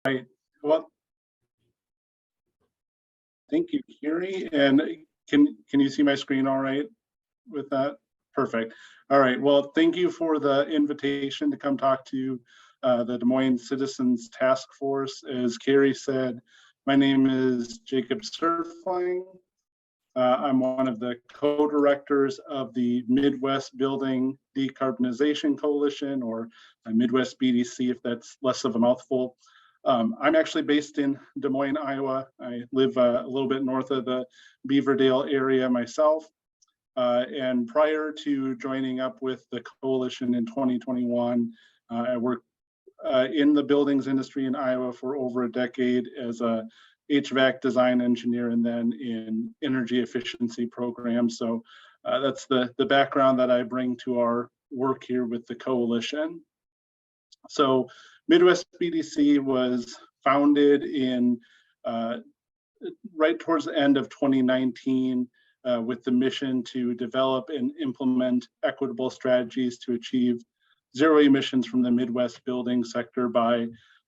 Right. Well, thank you, Kiri. And can you see my screen all right with that? Perfect. All right. Well, thank you for the invitation to come talk to the Des Moines Citizens Task Force. As Kiri said, my name is Jacob Surfling. I'm one of the co-directors of the Midwest Building Decarbonization Coalition, or Midwest BDC, if that's less of a mouthful. I'm actually based in Des Moines, Iowa. I live a little bit north of the Beaverdale area myself. And prior to joining up with the coalition in 2021, I worked in the buildings industry in Iowa for over a decade as a HVAC design engineer and then in energy efficiency programs. So that's the background that I bring to our work here with the coalition. So Midwest BDC was founded in right towards the end of 2019 with the mission to develop and implement equitable strategies to achieve zero emissions from the Midwest building sector by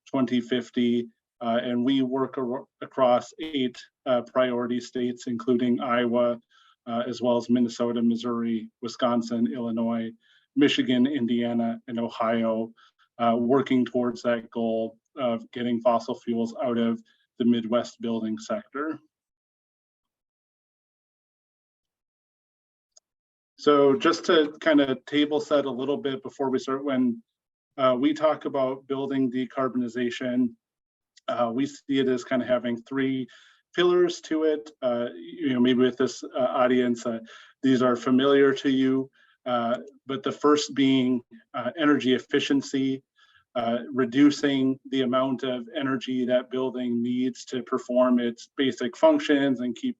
2050. And we work across 8 priority states, including Iowa, as well as Minnesota, Missouri, Wisconsin, Illinois, Michigan, Indiana, and Ohio, working towards that goal of getting fossil fuels out of the Midwest building sector. So just to kind of table set a little bit before we start, when we talk about building decarbonization, we see it as kind of having 3 pillars to it. Maybe with this audience, these are familiar to you, but the first being energy efficiency, reducing the amount of energy that building needs to perform its basic functions and keep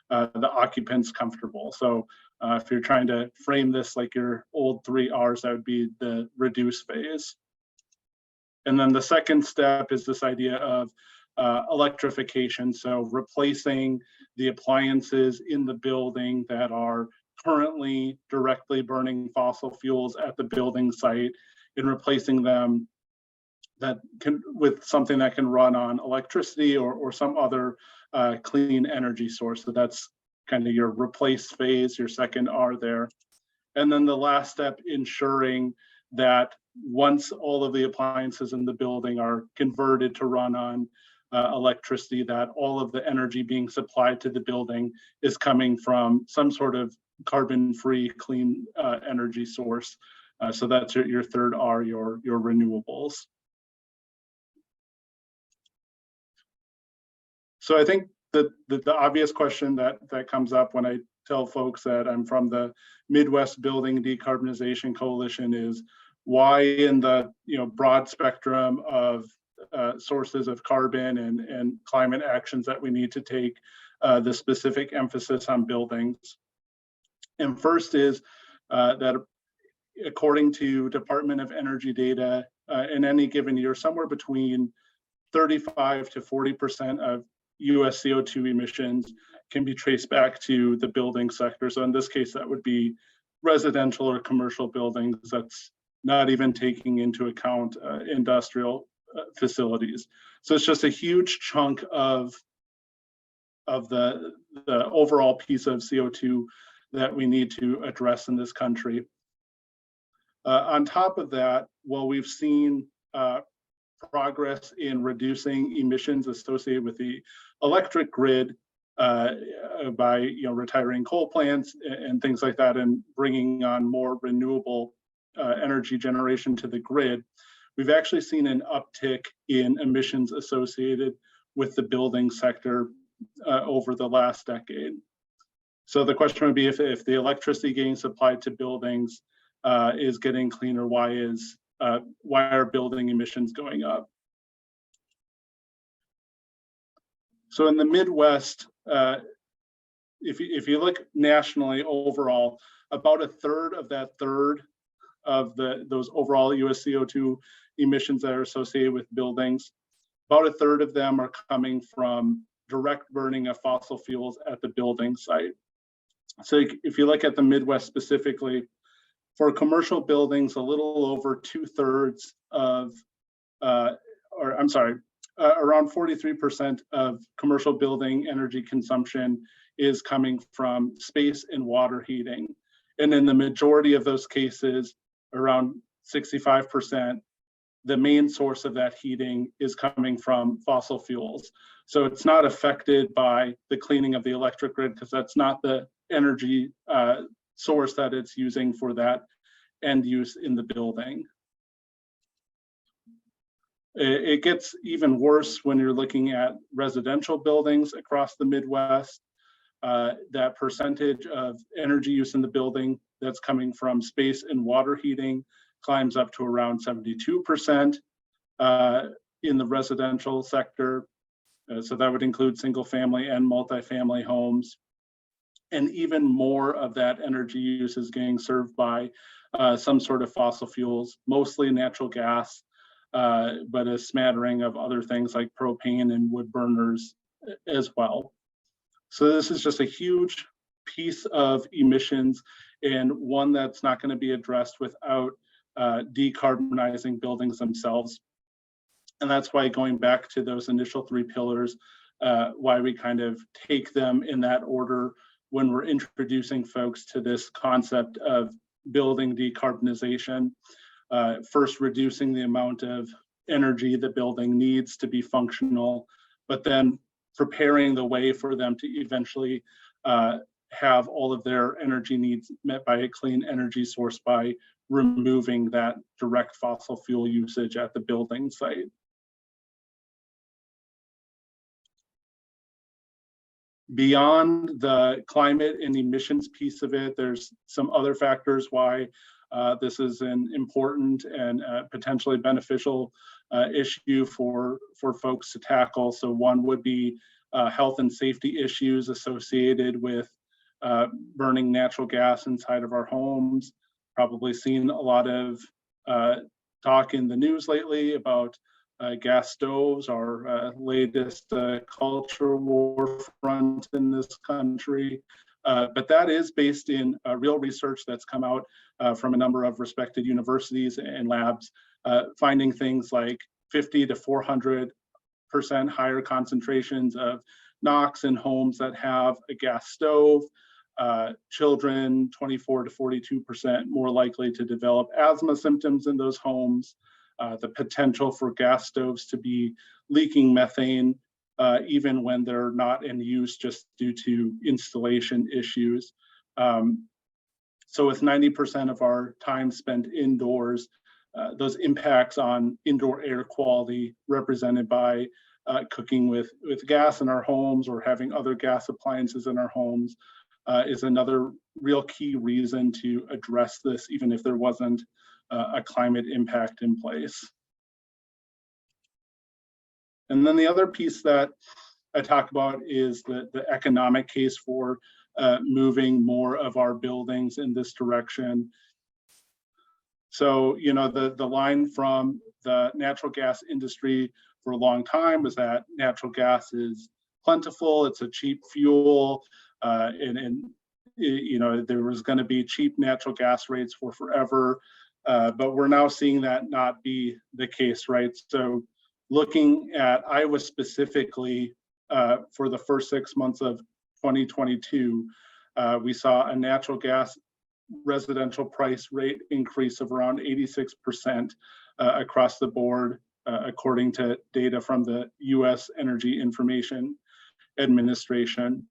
the occupants comfortable. So if you're trying to frame this like your old 3 R's, that would be the reduce phase. And then the second step is this idea of electrification. So replacing the appliances in the building that are currently directly burning fossil fuels at the building site and replacing them with something that can run on electricity or some other clean energy source. So that's kind of your replace phase, your second R there. And then the last step, ensuring that once all of the appliances in the building are converted to run on electricity, that all of the energy being supplied to the building is coming from some sort of carbon-free, clean energy source. So that's your third R, your renewables. So I think the obvious question that comes up when I tell folks that I'm from the Midwest Building Decarbonization Coalition is, why in the broad spectrum of sources of carbon and climate actions that we need to take, the specific emphasis on buildings? And first is that according to Department of Energy data, in any given year, somewhere between 35 to 40% of US CO2 emissions can be traced back to the building sector. So in this case, that would be residential or commercial buildings. That's not even taking into account industrial facilities. So it's just a huge chunk of the overall piece of CO2 that we need to address in this country. On top of that, while we've seen progress in reducing emissions associated with the electric grid by retiring coal plants and things like that, and bringing on more renewable energy generation to the grid, we've actually seen an uptick in emissions associated with the building sector over the last decade. So the question would be, if the electricity getting supplied to buildings is getting cleaner, why are building emissions going up? So in the Midwest, if you look nationally overall, about a third of that third of those overall US CO2 emissions that are associated with buildings, about a third of them are coming from direct burning of fossil fuels at the building site. So if you look at the Midwest specifically, for commercial buildings, a little over 2/3 of, around 43% of commercial building energy consumption is coming from space and water heating. And in the majority of those cases, around 65%, the main source of that heating is coming from fossil fuels. So it's not affected by the cleaning of the electric grid because that's not the energy source that it's using for that end use in the building. It gets even worse when you're looking at residential buildings across the Midwest. That percentage of energy use in the building that's coming from space and water heating climbs up to around 72% in the residential sector. So that would include single family and multifamily homes. And even more of that energy use is getting served by some sort of fossil fuels, mostly natural gas, but a smattering of other things like propane and wood burners as well. So this is just a huge piece of emissions and one that's not going to be addressed without decarbonizing buildings themselves. And that's why, going back to those initial three pillars, why we kind of take them in that order when we're introducing folks to this concept of building decarbonization. First, reducing the amount of energy the building needs to be functional, but then preparing the way for them to eventually have all of their energy needs met by a clean energy source by removing that direct fossil fuel usage at the building site. Beyond the climate and emissions piece of it, there's some other factors why this is an important and potentially beneficial issue for folks to tackle. So one would be health and safety issues associated with burning natural gas inside of our homes. Probably seen a lot of talk in the news lately about gas stoves, our latest culture war front in this country. But that is based in real research that's come out from a number of respected universities and labs, finding things like 50 to 400% higher concentrations of NOx in homes that have a gas stove. Children 24 to 42% more likely to develop asthma symptoms in those homes. The potential for gas stoves to be leaking methane even when they're not in use just due to installation issues. So with 90% of our time spent indoors, those impacts on indoor air quality represented by cooking with gas in our homes or having other gas appliances in our homes is another real key reason to address this, even if there wasn't a climate impact in place. And then the other piece that I talk about is the economic case for moving more of our buildings in this direction. So, you know, the line from the natural gas industry for a long time was that natural gas is plentiful, it's a cheap fuel, and you know, there was going to be cheap natural gas rates for forever. But we're now seeing that not be the case, right? So looking at Iowa specifically, for the first 6 months of 2022, we saw a natural gas residential price rate increase of around 86% across the board, according to data from the U.S. Energy Information Administration.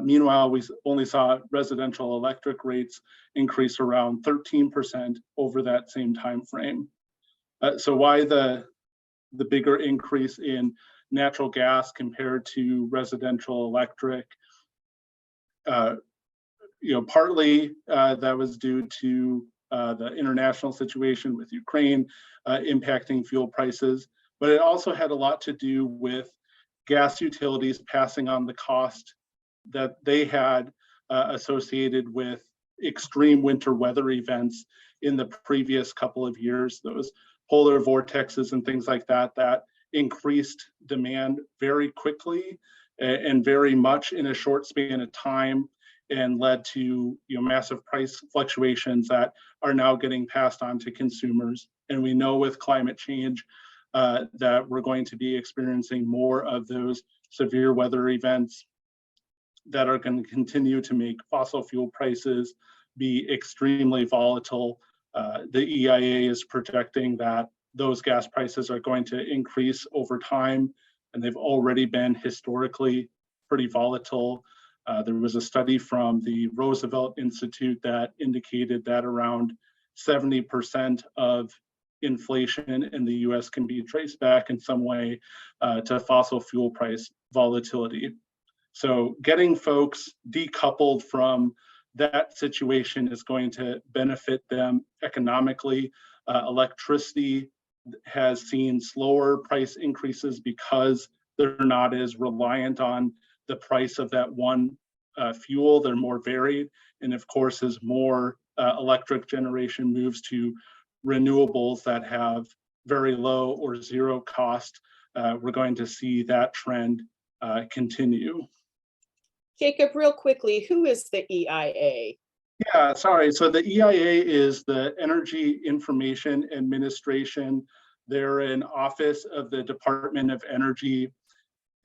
Meanwhile, we only saw residential electric rates increase around 13% over that same time frame. So why the bigger increase in natural gas compared to residential electric? You know, partly that was due to the international situation with Ukraine impacting fuel prices, but it also had a lot to do with gas utilities passing on the cost that they had associated with extreme winter weather events in the previous couple of years, those polar vortexes and things like that, that increased demand very quickly and very much in a short span of time, and led to, you know, massive price fluctuations that are now getting passed on to consumers. And we know with climate change, that we're going to be experiencing more of those severe weather events that are going to continue to make fossil fuel prices be extremely volatile. The EIA is projecting that those gas prices are going to increase over time, and they've already been historically pretty volatile. There was a study from the Roosevelt Institute that indicated that around 70% of inflation in the US can be traced back in some way to fossil fuel price volatility. So getting folks decoupled from that situation is going to benefit them economically. Electricity has seen slower price increases because they're not as reliant on the price of that one fuel. They're more varied. And of course, as more electric generation moves to renewables that have very low or zero cost, we're going to see that trend continue. Jacob, real quickly, who is the EIA? Yeah, sorry. So the EIA is the Energy Information Administration. They're an office of the Department of Energy.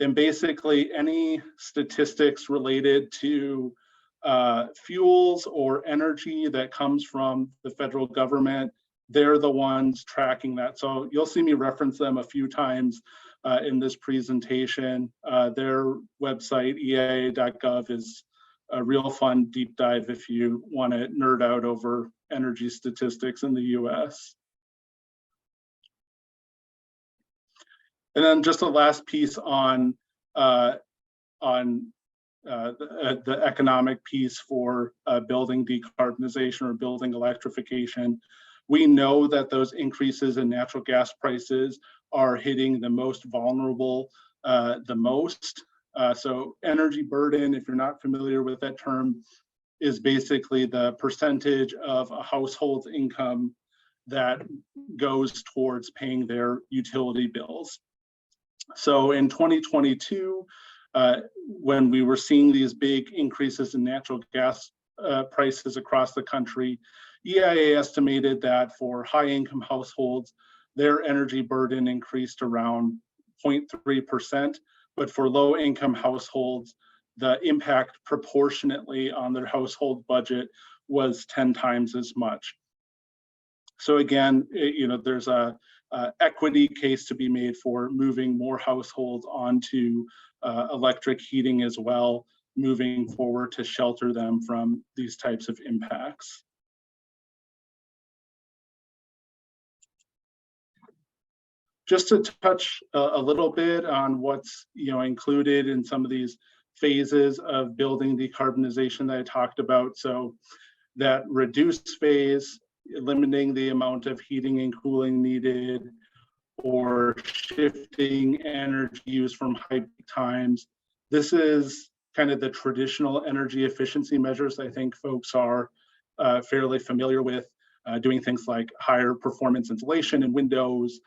And basically any statistics related to fuels or energy that comes from the federal government, they're the ones tracking that. So you'll see me reference them a few times in this presentation. Their website, eia.gov, is a real fun deep dive if you want to nerd out over energy statistics in the US. And then just the last piece on the economic piece for building decarbonization or building electrification. We know that those increases in natural gas prices are hitting the most vulnerable the most. So energy burden, if you're not familiar with that term, is basically the percentage of a household's income that goes towards paying their utility bills. So in 2022, when we were seeing these big increases in natural gas prices across the country, EIA estimated that for high-income households, their energy burden increased around 0.3%, but for low-income households, the impact proportionately on their household budget was 10 times as much. So again, there's a equity case to be made for moving more households onto electric heating as well, moving forward to shelter them from these types of impacts. Just to touch a little bit on what's included in some of these phases of building decarbonization that I talked about. So that reduced phase, limiting the amount of heating and cooling needed, or shifting energy use from high peak times. This is kind of the traditional energy efficiency measures I think folks are fairly familiar with, doing things like higher performance insulation in windows,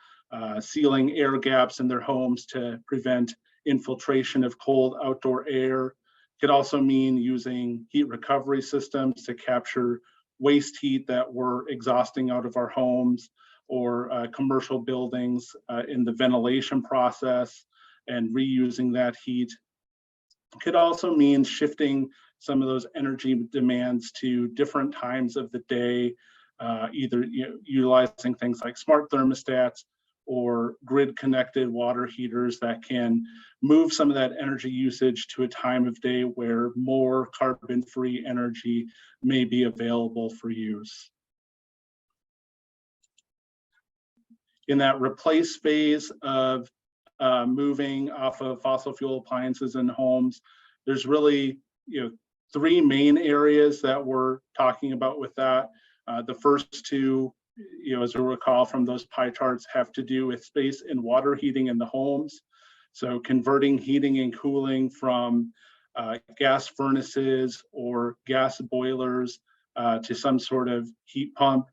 sealing air gaps in their homes to prevent infiltration of cold outdoor air. It could also mean using heat recovery systems to capture waste heat that we're exhausting out of our homes, or commercial buildings in the ventilation process and reusing that heat. It could also mean shifting some of those energy demands to different times of the day, either utilizing things like smart thermostats or grid connected water heaters that can move some of that energy usage to a time of day where more carbon-free energy may be available for use. In that replace phase of moving off of fossil fuel appliances in homes, there's really three main areas that we're talking about with that. The first two, as you'll recall from those pie charts, have to do with space and water heating in the homes. So converting heating and cooling from gas furnaces or gas boilers to some sort of heat pump,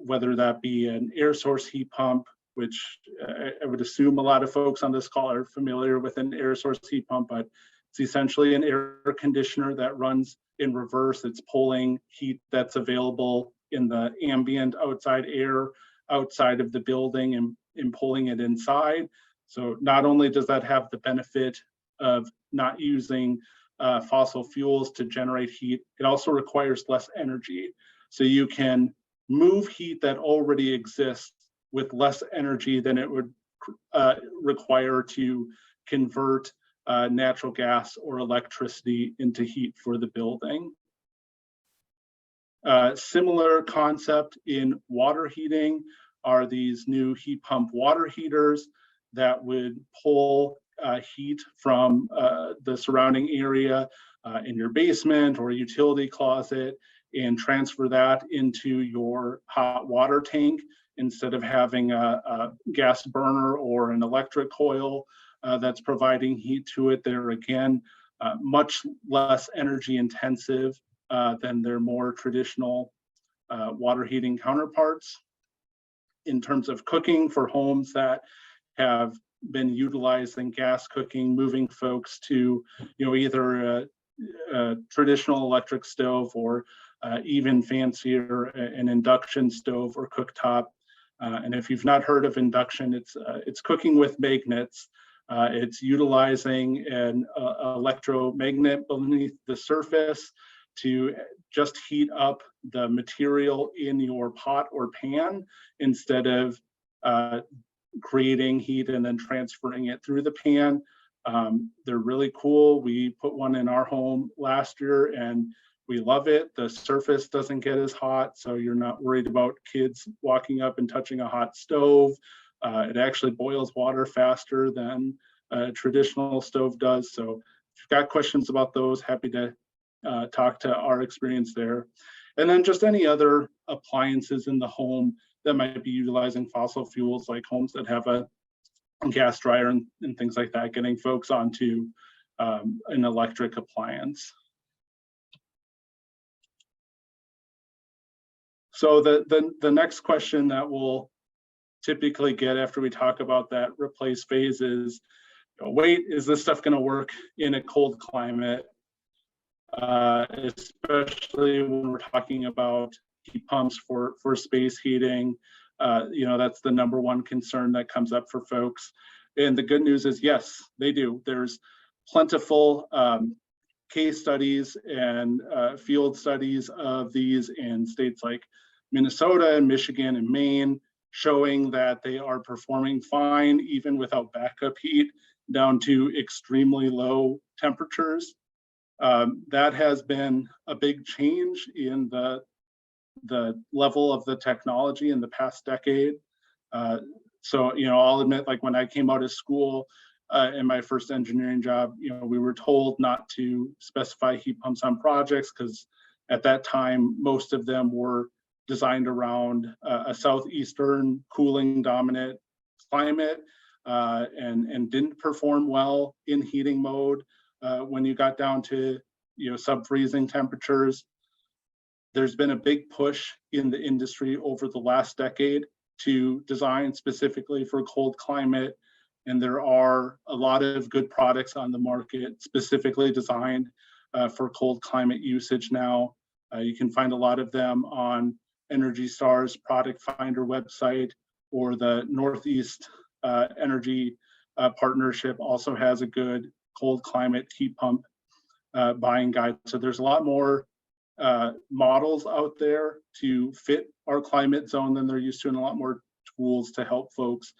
whether that be an air source heat pump, which I would assume a lot of folks on this call are familiar with an air source heat pump, but it's essentially an air conditioner that runs in reverse. It's pulling heat that's available in the ambient outside air outside of the building and in pulling it inside. So not only does that have the benefit of not using fossil fuels to generate heat, it also requires less energy. So you can move heat that already exists with less energy than it would require to convert natural gas or electricity into heat for the building. Similar concept in water heating are these new heat pump water heaters that would pull heat from the surrounding area in your basement or utility closet and transfer that into your hot water tank instead of having a gas burner or an electric coil that's providing heat to it. They're again much less energy intensive than their more traditional water heating counterparts. In terms of cooking for homes that have been utilizing gas cooking, moving folks to either a traditional electric stove or even fancier an induction stove or cooktop. And if you've not heard of induction, it's cooking with magnets. It's utilizing an electromagnet beneath the surface to just heat up the material in your pot or pan instead of creating heat and then transferring it through the pan. They're really cool. We put one in our home last year and we love it. The surface doesn't get as hot, so you're not worried about kids walking up and touching a hot stove. It actually boils water faster than a traditional stove does. So if you've got questions about those, happy to talk to our experience there. And then just any other appliances in the home that might be utilizing fossil fuels, like homes that have a gas dryer and things like that, getting folks onto an electric appliance. So the next question that we'll typically get after we talk about that replace phase is, wait, is this stuff going to work in a cold climate? Especially when we're talking about heat pumps for space heating. That's the number one concern that comes up for folks. And the good news is, yes, they do. There's plentiful case studies and field studies of these in states like Minnesota and Michigan and Maine, showing that they are performing fine even without backup heat down to extremely low temperatures. That has been a big change in the level of the technology in the past decade. So I'll admit, like when I came out of school in my first engineering job, we were told not to specify heat pumps on projects because at that time most of them were designed around a southeastern cooling dominant climate and didn't perform well in heating mode. When you got down to sub-freezing temperatures. There's been a big push in the industry over the last decade to design specifically for cold climate, and there are a lot of good products on the market specifically designed for cold climate usage now. You can find a lot of them on Energy Star's product finder website, or the Northeast Energy Partnership also has a good cold climate heat pump buying guide. So there's a lot more models out there to fit our climate zone than they're used to, and a lot more tools to help folks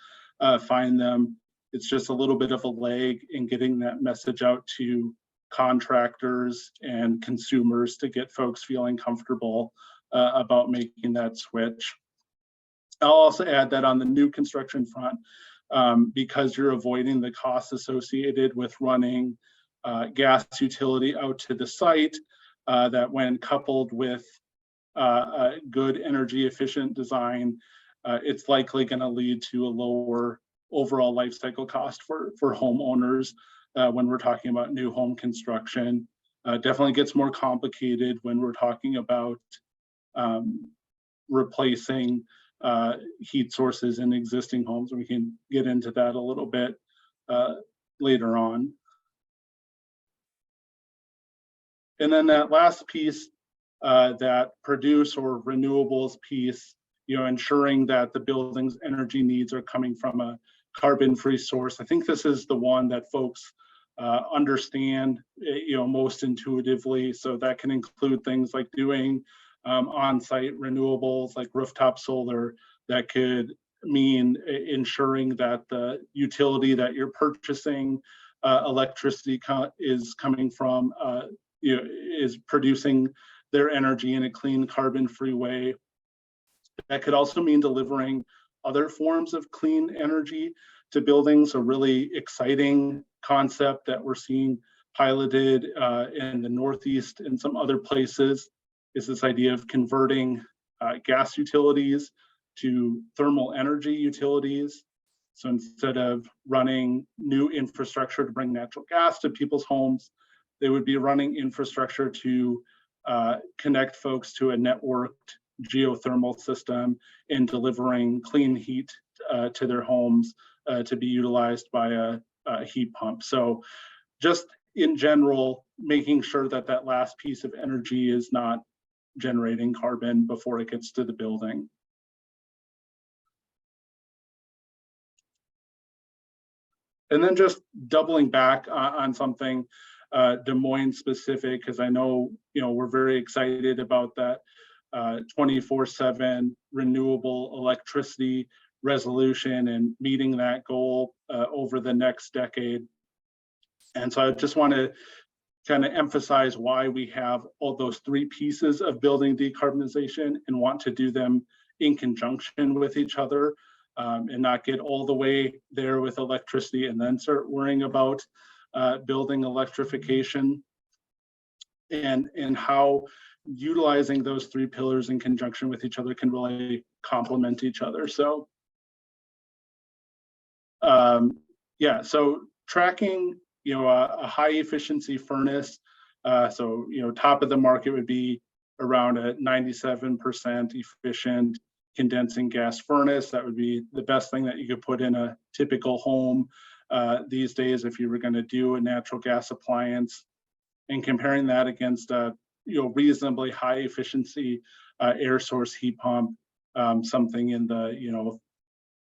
find them. It's just a little bit of a lag in getting that message out to contractors and consumers to get folks feeling comfortable about making that switch. I'll also add that on the new construction front, because you're avoiding the costs associated with running gas utility out to the site, that when coupled with a good energy efficient design, it's likely going to lead to a lower overall life cycle cost for homeowners when we're talking about new home construction. Definitely gets more complicated when we're talking about replacing heat sources in existing homes. We can get into that a little bit later on. And then that last piece, that produce or renewables piece, ensuring that the building's energy needs are coming from a carbon-free source. I think this is the one that folks understand, most intuitively. So that can include things like doing on-site renewables like rooftop solar. That could mean ensuring that the utility that you're purchasing electricity is coming from, is producing their energy in a clean, carbon-free way. That could also mean delivering other forms of clean energy to buildings. A really exciting concept that we're seeing piloted in the Northeast and some other places is this idea of converting gas utilities to thermal energy utilities. So instead of running new infrastructure to bring natural gas to people's homes, they would be running infrastructure to connect folks to a networked geothermal system and delivering clean heat to their homes to be utilized by a heat pump. So just in general, making sure that that last piece of energy is not generating carbon before it gets to the building. And then just doubling back on something Des Moines specific, because I know, we're very excited about that 24/7 renewable electricity resolution and meeting that goal over the next decade. And so I just want to kind of emphasize why we have all those three pieces of building decarbonization and want to do them in conjunction with each other, and not get all the way there with electricity and then start worrying about building electrification, and how utilizing those three pillars in conjunction with each other can really complement each other. So so tracking, a high efficiency furnace. So, top of the market would be around a 97% efficient condensing gas furnace. That would be the best thing that you could put in a typical home these days if you were going to do a natural gas appliance. And comparing that against a reasonably high efficiency air source heat pump, something in the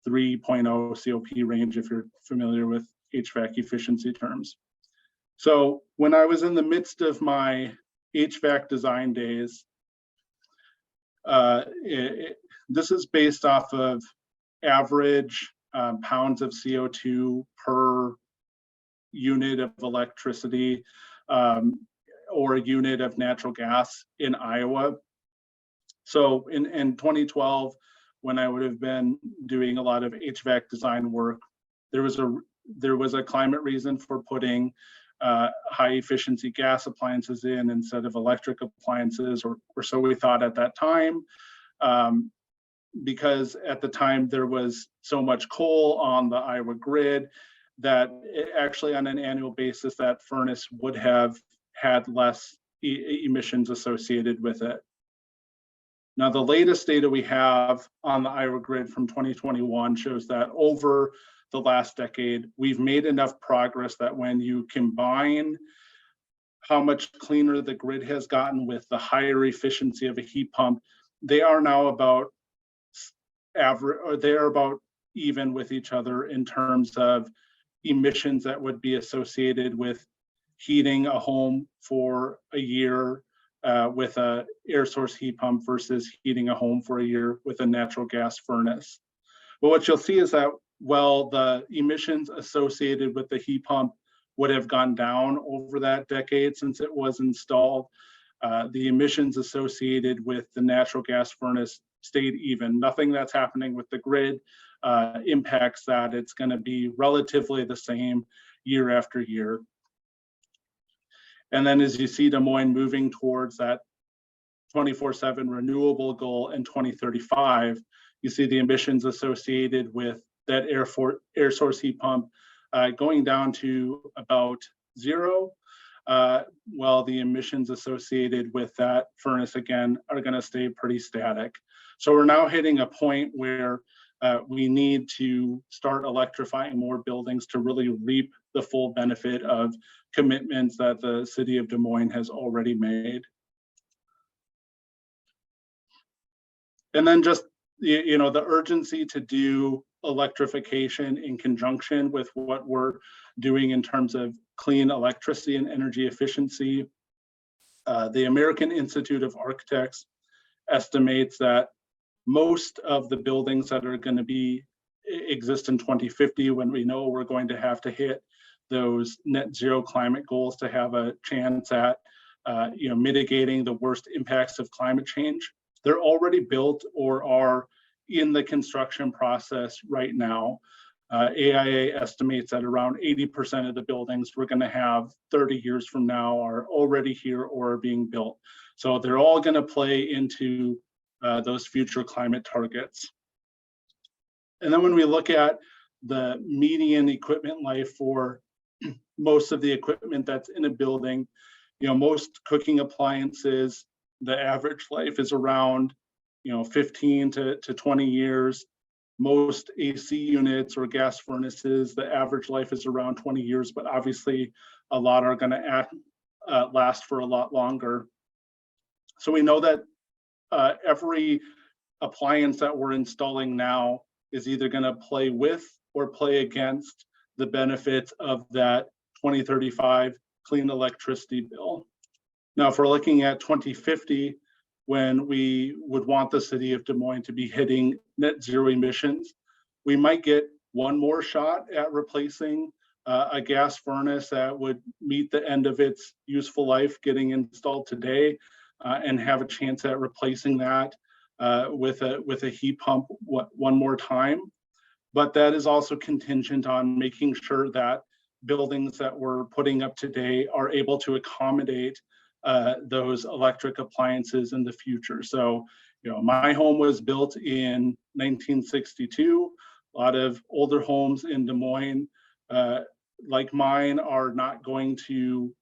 3.0 COP range if you're familiar with HVAC efficiency terms. So when I was in the midst of my HVAC design days, this is based off of average pounds of CO2 per unit of electricity or a unit of natural gas in Iowa. So in 2012, when I would have been doing a lot of HVAC design work, there was a climate reason for putting high efficiency gas appliances in instead of electric appliances, or so we thought at that time, because at the time there was so much coal on the Iowa grid that actually on an annual basis, that furnace would have had less emissions associated with it. Now, the latest data we have on the Iowa grid from 2021 shows that over the last decade, we've made enough progress that when you combine how much cleaner the grid has gotten with the higher efficiency of a heat pump, they are now about average, or they are about even with each other in terms of emissions that would be associated with heating a home for a year with a air source heat pump versus heating a home for a year with a natural gas furnace. But what you'll see is that while the emissions associated with the heat pump would have gone down over that decade since it was installed, the emissions associated with the natural gas furnace stayed even. Nothing that's happening with the grid impacts that. It's going to be relatively the same year after year. And then as you see Des Moines moving towards that 24/7 renewable goal in 2035, you see the emissions associated with that air source heat pump going down to about zero, while the emissions associated with that furnace, again, are going to stay pretty static. So we're now hitting a point where we need to start electrifying more buildings to really reap the full benefit of commitments that the city of Des Moines has already made. And then just, the urgency to do electrification in conjunction with what we're doing in terms of clean electricity and energy efficiency. The American Institute of Architects estimates that most of the buildings that are going to exist in 2050, when we know we're going to have to hit those net zero climate goals to have a chance at mitigating the worst impacts of climate change, they're already built or are in the construction process right now. AIA estimates that around 80% of the buildings we're going to have 30 years from now are already here or are being built. So they're all going to play into those future climate targets. And then when we look at the median equipment life for most of the equipment that's in a building, most cooking appliances, the average life is around 15 to 20 years. Most AC units or gas furnaces, the average life is around 20 years, but obviously a lot are going to last for a lot longer. So we know that every appliance that we're installing now is either going to play with or play against the benefits of that 2035 clean electricity bill. Now, if we're looking at 2050, when we would want the city of Des Moines to be hitting net zero emissions, we might get one more shot at replacing a gas furnace that would meet the end of its useful life getting installed today, and have a chance at replacing that with a heat pump one more time. But that is also contingent on making sure that buildings that we're putting up today are able to accommodate those electric appliances in the future. So, my home was built in 1962. A lot of older homes in Des Moines, like mine, are not going to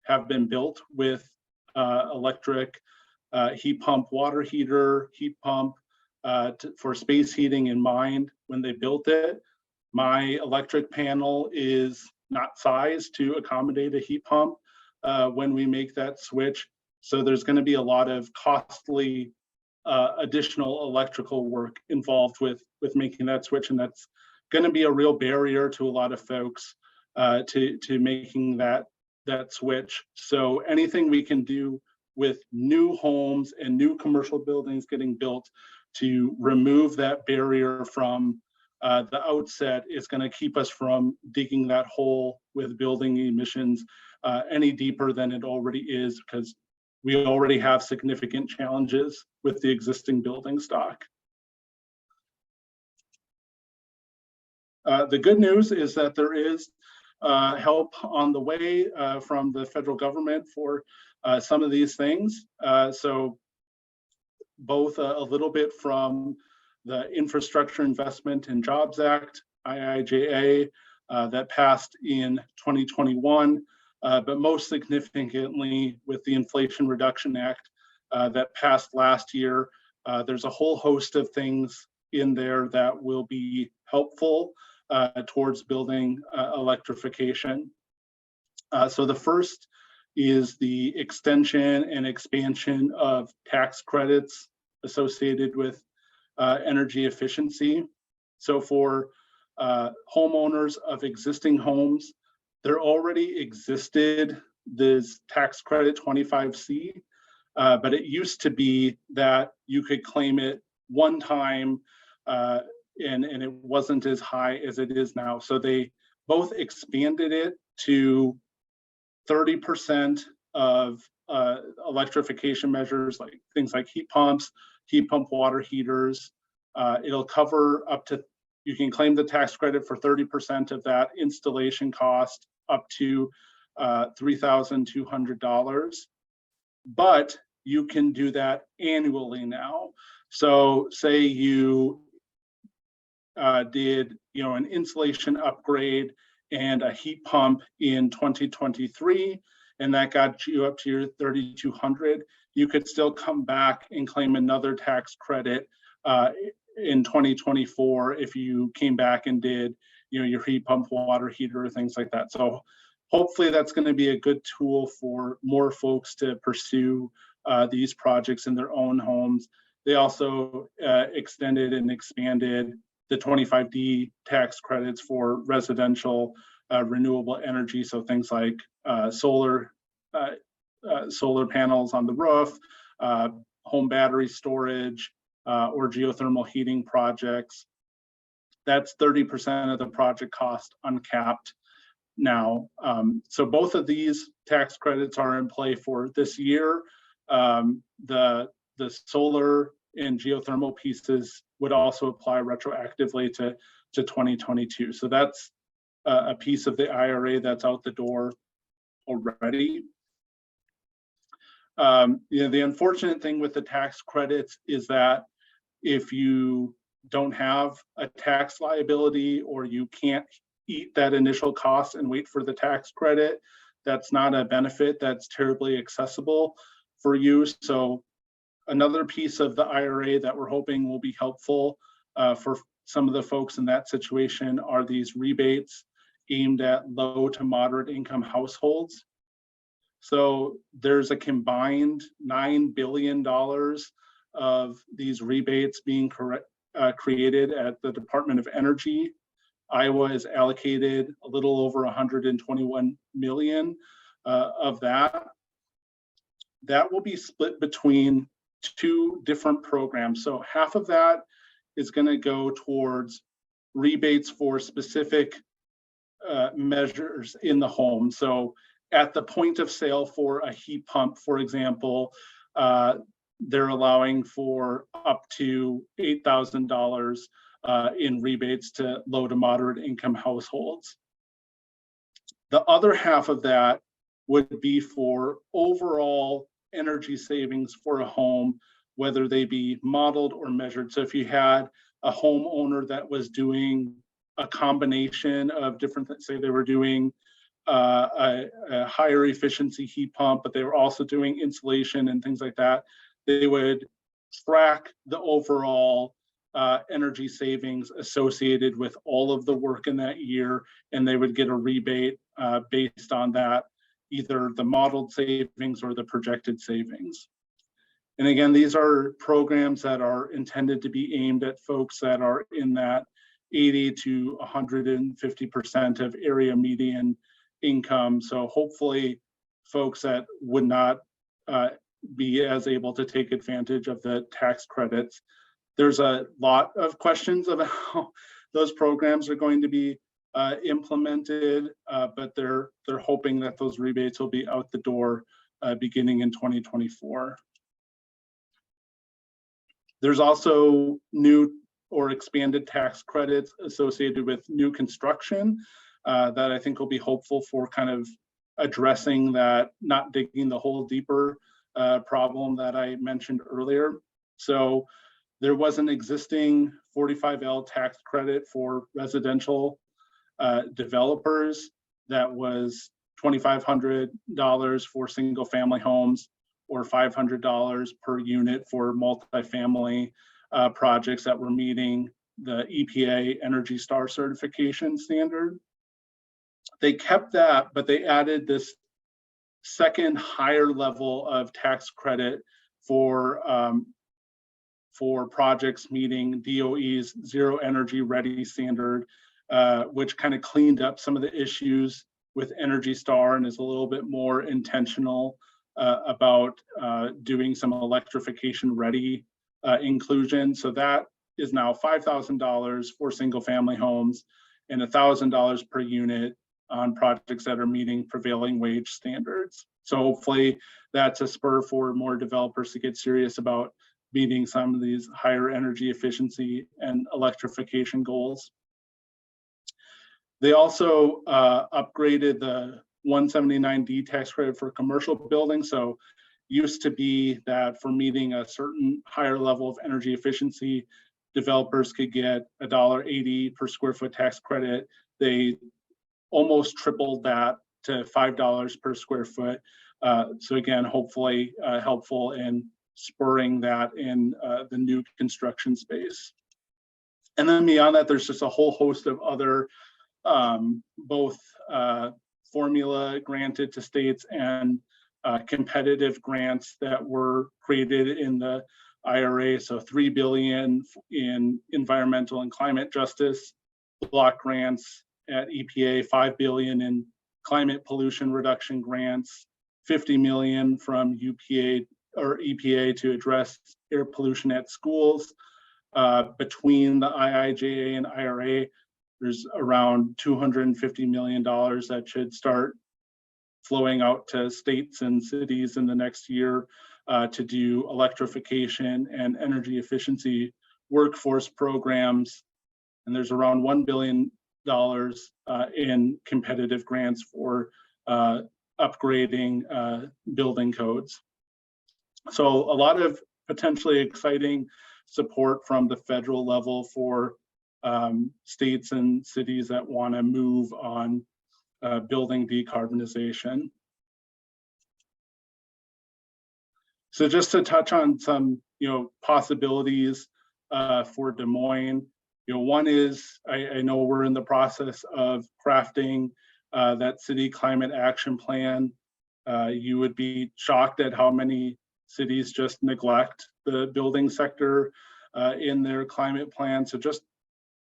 have been built with electric heat pump, water heater, heat pump for space heating in mind when they built it. My electric panel is not sized to accommodate a heat pump when we make that switch. So there's going to be a lot of costly additional electrical work involved with making that switch, and that's going to be a real barrier to a lot of folks to making that switch. So anything we can do with new homes and new commercial buildings getting built to remove that barrier from the outset is going to keep us from digging that hole with building emissions any deeper than it already is, because we already have significant challenges with the existing building stock. The good news is that there is help on the way from the federal government for some of these things. So both a little bit from the Infrastructure Investment and Jobs Act, IIJA, that passed in 2021, but most significantly with the Inflation Reduction Act that passed last year. There's a whole host of things in there that will be helpful towards building electrification. So the first is the extension and expansion of tax credits associated with energy efficiency. So for homeowners of existing homes, there already existed this tax credit 25C, but it used to be that you could claim it one time and it wasn't as high as it is now. So they both expanded it to 30% of electrification measures, like things like heat pumps, heat pump water heaters. It'll cover up to, you can claim the tax credit for 30% of that installation cost up to $3,200. But you can do that annually now. So say you did an insulation upgrade and a heat pump in 2023, and that got you up to your 3,200, you could still come back and claim another tax credit in 2024 if you came back and did your heat pump, water heater, things like that. So hopefully that's going to be a good tool for more folks to pursue these projects in their own homes. They also extended and expanded the 25D tax credits for residential renewable energy. So things like solar panels on the roof, home battery storage, or geothermal heating projects. That's 30% of the project cost uncapped now. So both of these tax credits are in play for this year. The solar and geothermal pieces would also apply retroactively to 2022. So that's a piece of the IRA that's out the door already. The unfortunate thing with the tax credits is that if you don't have a tax liability, or you can't eat that initial cost and wait for the tax credit, that's not a benefit that's terribly accessible for you. So another piece of the IRA that we're hoping will be helpful for some of the folks in that situation are these rebates aimed at low to moderate income households. So there's a combined $9 billion of these rebates being created at the Department of Energy. Iowa is allocated a little over 121 million of that. That will be split between two different programs. So half of that is going to go towards rebates for specific measures in the home. So at the point of sale for a heat pump, for example, they're allowing for up to $8,000 in rebates to low to moderate income households. The other half of that would be for overall energy savings for a home, whether they be modeled or measured. So if you had a homeowner that was doing a combination of different things, say they were doing a higher efficiency heat pump, but they were also doing insulation and things like that, they would track the overall energy savings associated with all of the work in that year, and they would get a rebate based on that, either the modeled savings or the projected savings. And again, these are programs that are intended to be aimed at folks that are in that 80 to 150% of area median income. So hopefully folks that would not be as able to take advantage of the tax credits. There's a lot of questions about how those programs are going to be implemented, but they're hoping that those rebates will be out the door beginning in 2024. There's also new or expanded tax credits associated with new construction that I think will be hopeful for kind of addressing that, not digging the hole deeper problem that I mentioned earlier. So there was an existing 45L tax credit for residential developers that was $2,500 for single family homes, or $500 per unit for multifamily projects that were meeting the EPA Energy Star certification standard. They kept that, but they added this second higher level of tax credit for projects meeting DOE's Zero Energy Ready standard, which kind of cleaned up some of the issues with Energy Star and is a little bit more intentional about doing some electrification ready inclusion. So that is now $5,000 for single family homes and $1,000 per unit on projects that are meeting prevailing wage standards. So hopefully that's a spur for more developers to get serious about meeting some of these higher energy efficiency and electrification goals. They also upgraded the 179D tax credit for commercial buildings. So used to be that for meeting a certain higher level of energy efficiency, developers could get $1.80 per square foot tax credit. They almost tripled that to $5 per square foot. So again, hopefully helpful in spurring that in the new construction space. And then beyond that, there's just a whole host of other both formula granted to states and competitive grants that were created in the IRA, so $3 billion in environmental and climate justice block grants at EPA, $5 billion in climate pollution reduction grants, $50 million from UPA or EPA to address air pollution at schools. Between the IIJA and IRA, there's around $250 million that should start flowing out to states and cities in the next year to do electrification and energy efficiency workforce programs. And there's around $1 billion in competitive grants for upgrading building codes. So a lot of potentially exciting support from the federal level for states and cities that want to move on building decarbonization. So just to touch on some, possibilities for Des Moines. One is I know we're in the process of crafting that city climate action plan. You would be shocked at how many cities just neglect the building sector in their climate plan. So just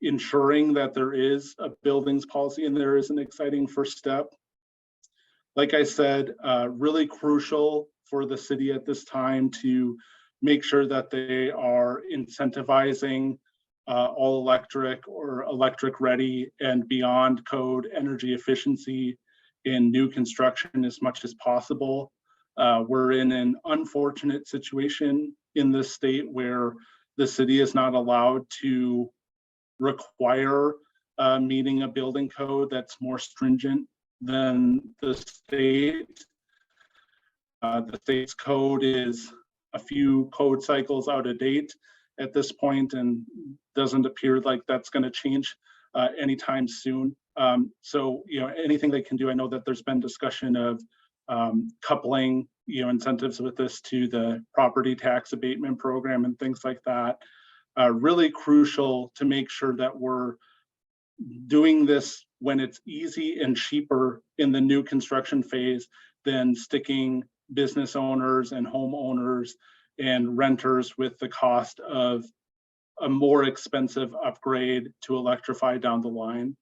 ensuring that there is a buildings policy and there is an exciting first step. Like I said, really crucial for the city at this time to make sure that they are incentivizing all electric or electric ready and beyond code energy efficiency in new construction as much as possible. We're in an unfortunate situation in this state where the city is not allowed to require meeting a building code that's more stringent than the state. The state's code is a few code cycles out of date at this point and doesn't appear like that's going to change anytime soon. So, anything they can do, I know that there's been discussion of coupling, incentives with this to the property tax abatement program and things like that. Really crucial to make sure that we're doing this when it's easy and cheaper in the new construction phase than sticking business owners and homeowners and renters with the cost of a more expensive upgrade to electrify down the line.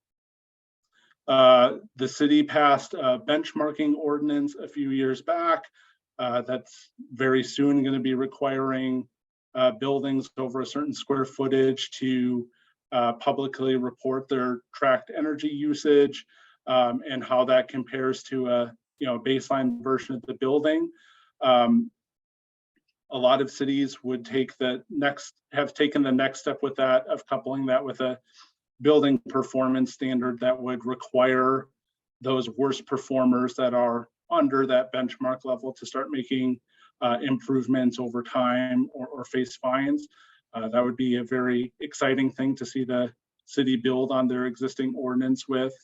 The city passed a benchmarking ordinance a few years back that's very soon going to be requiring buildings over a certain square footage to publicly report their tracked energy usage and how that compares to a baseline version of the building. A lot of cities would have taken the next step with that of coupling that with a building performance standard that would require those worst performers that are under that benchmark level to start making improvements over time or face fines. That would be a very exciting thing to see the city build on their existing ordinance with.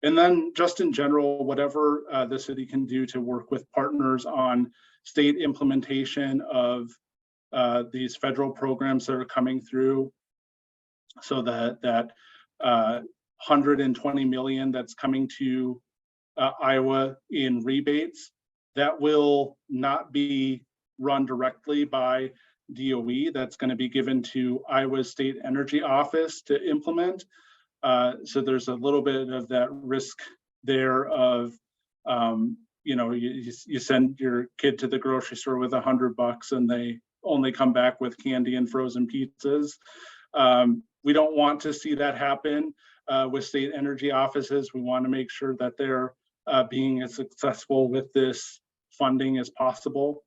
And then just in general, whatever the city can do to work with partners on state implementation of these federal programs that are coming through. So that $120 million that's coming to Iowa in rebates, that will not be run directly by DOE. That's going to be given to Iowa's State Energy Office to implement. So there's a little bit of that risk there of, you send your kid to the grocery store with $100 and they only come back with candy and frozen pizzas. We don't want to see that happen with state energy offices. We want to make sure that they're being as successful with this funding as possible.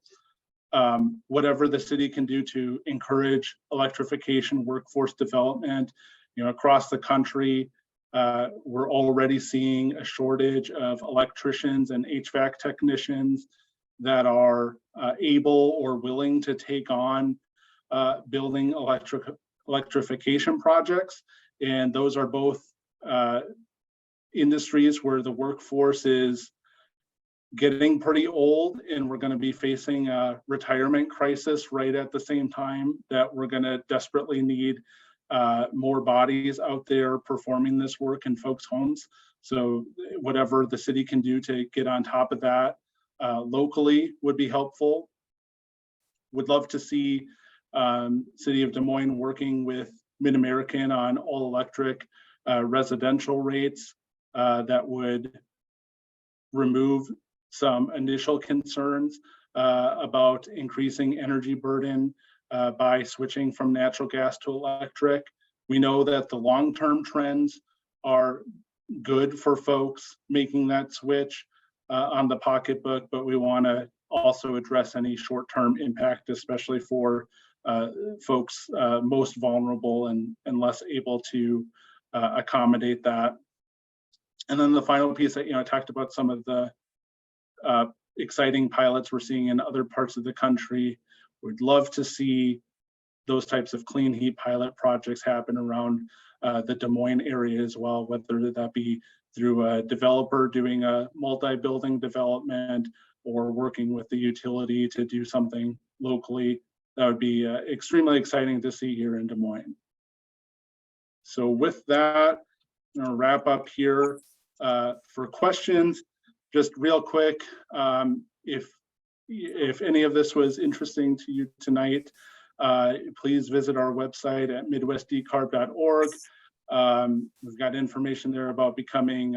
Whatever the city can do to encourage electrification, workforce development, across the country, we're already seeing a shortage of electricians and HVAC technicians that are able or willing to take on building electrification projects. And those are both industries where the workforce is getting pretty old, and we're going to be facing a retirement crisis right at the same time that we're going to desperately need more bodies out there performing this work in folks' homes. So whatever the city can do to get on top of that locally would be helpful. would love to see City of Des Moines working with Mid-American on all electric residential rates that would remove some initial concerns about increasing energy burden by switching from natural gas to electric. We know that the long-term trends are good for folks making that switch on the pocketbook, but we want to also address any short-term impact, especially for folks most vulnerable and less able to accommodate that. And then the final piece that, I talked about some of the exciting pilots we're seeing in other parts of the country. We'd love to see those types of clean heat pilot projects happen around the Des Moines area as well, whether that be through a developer doing a multi-building development or working with the utility to do something locally. That would be extremely exciting to see here in Des Moines. So with that, I'm gonna wrap up here. For questions, just real quick, if any of this was interesting to you tonight, please visit our website at midwestdecarb.org. We've got information there about becoming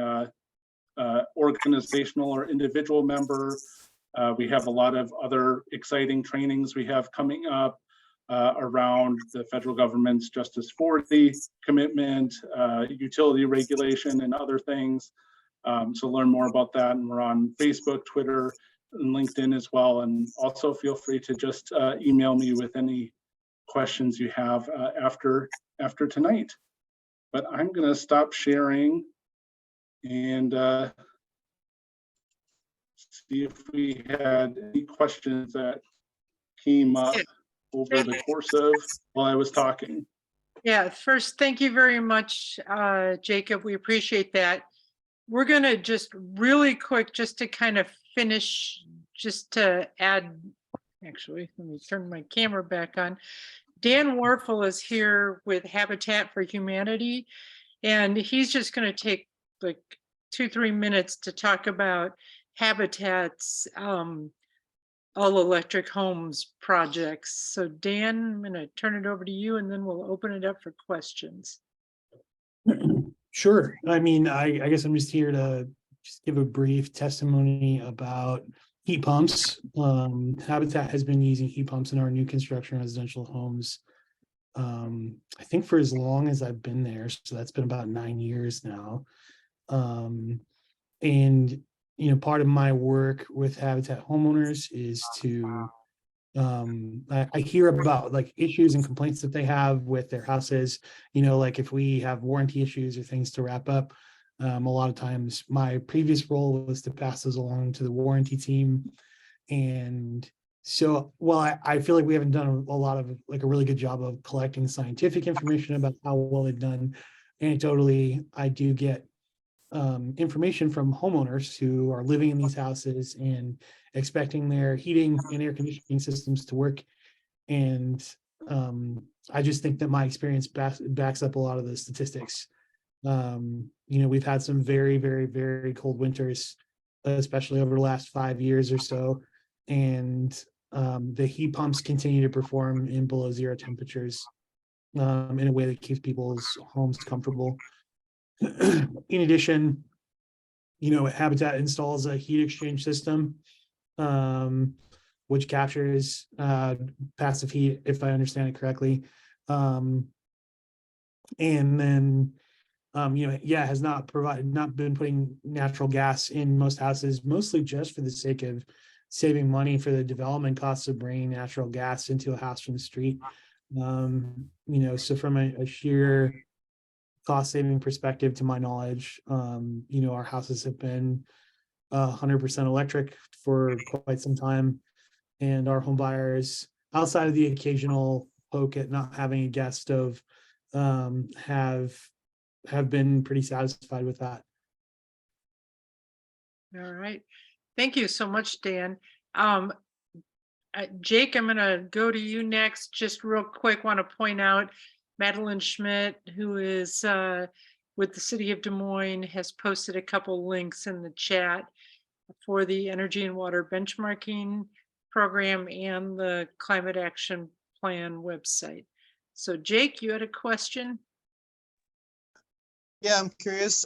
organizational or individual member. We have a lot of other exciting trainings we have coming up around the federal government's Justice 40 commitment, utility regulation, and other things. So learn more about that. And we're on Facebook, Twitter, and LinkedIn as well. And also feel free to just email me with any questions you have after tonight. But I'm going to stop sharing and see if we had any questions that came up over the course of while I was talking. Yeah, first, thank you very much, Jacob. We appreciate that. We're going to just really quick, just to kind of finish, just to add, actually, let me turn my camera back on. Dan Warfel is here with Habitat for Humanity, and he's just going to take like 2-3 minutes to talk about Habitat's all electric homes projects. So Dan, I'm going to turn it over to you, and then we'll open it up for questions. Sure. I mean, I guess I'm just here to just give a brief testimony about heat pumps. Habitat has been using heat pumps in our new construction residential homes, I think for as long as I've been there. So that's been about 9 years now. And, part of my work with Habitat homeowners is to, I hear about like issues and complaints that they have with their houses, like if we have warranty issues or things to wrap up. A lot of times my previous role was to pass those along to the warranty team. And so, well, I feel like we haven't done a lot of like a really good job of collecting scientific information about how well they've done. Anecdotally, I do get information from homeowners who are living in these houses and expecting their heating and air conditioning systems to work. And I just think that my experience backs up a lot of the statistics. We've had some very, very, very cold winters, especially over the last 5 years or so. And the heat pumps continue to perform in below zero temperatures in a way that keeps people's homes comfortable. In addition, Habitat installs a heat exchange system, which captures passive heat, if I understand it correctly. And then, has not been putting natural gas in most houses, mostly just for the sake of saving money for the development costs of bringing natural gas into a house from the street. So from a sheer cost saving perspective, to my knowledge, our houses have been 100% electric for quite some time, and our home buyers, outside of the occasional poke at not having a gas stove, have been pretty satisfied with that. All right, thank you so much, Dan. Jake, I'm going to go to you next. Just real quick, want to point out Madeline Schmidt, who is with the City of Des Moines, has posted a couple links in the chat for the energy and water benchmarking program and the climate action plan website. So Jake, you had a question? Yeah, I'm curious.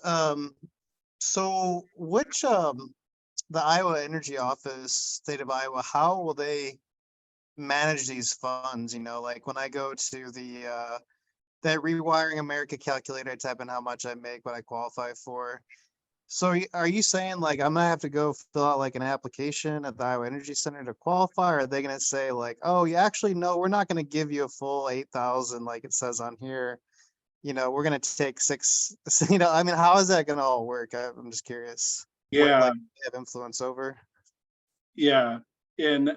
So which the Iowa Energy Office, state of Iowa, how will they manage these funds? You know, like when I go to the that Rewiring America calculator, I type in how much I make, what I qualify for. So are you saying like I'm gonna have to go fill out like an application at the Iowa Energy Center to qualify? Or are they gonna say like, oh, you actually no, we're not gonna give you a full 8,000 like it says on here. You know, we're gonna take 6. You know, I mean, how is that gonna all work? I'm just curious. What Yeah, like they have influence over? yeah. And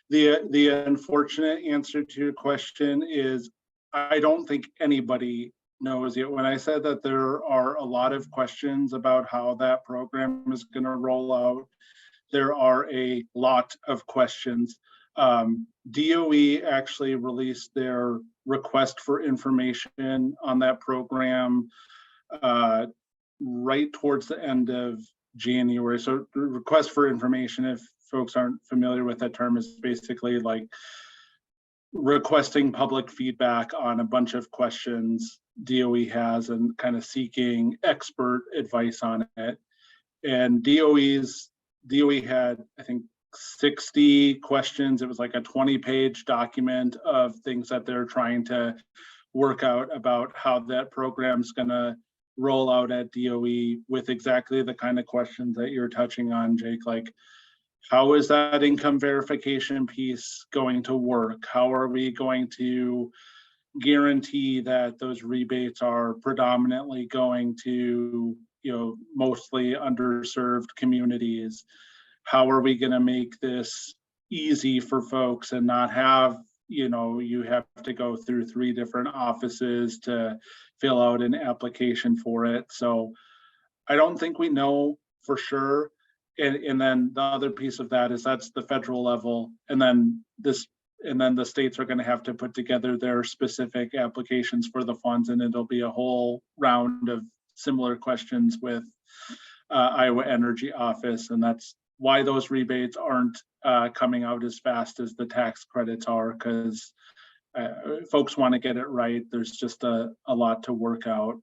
the unfortunate answer to your question is I don't think anybody knows yet. When I said that there are a lot of questions about how that program is going to roll out, there are a lot of questions. DOE actually released their request for information on that program right towards the end of January. So the request for information, if folks aren't familiar with that term, is basically like requesting public feedback on a bunch of questions DOE has and kind of seeking expert advice on it. And DOE had, I think, 60 questions. It was like a 20-page document of things that they're trying to work out about how that program's going to roll out at DOE, with exactly the kind of questions that you're touching on, Jake. Like, how is that income verification piece going to work? How are we going to guarantee that those rebates are predominantly going to, mostly underserved communities? How are we going to make this easy for folks and not have, you have to go through 3 different offices to fill out an application for it? So I don't think we know for sure. And then the other piece of that is that's the federal level. And then the states are going to have to put together their specific applications for the funds. And it'll be a whole round of similar questions with Iowa Energy Office. And that's why those rebates aren't coming out as fast as the tax credits are, because folks want to get it right. There's just a lot to work out.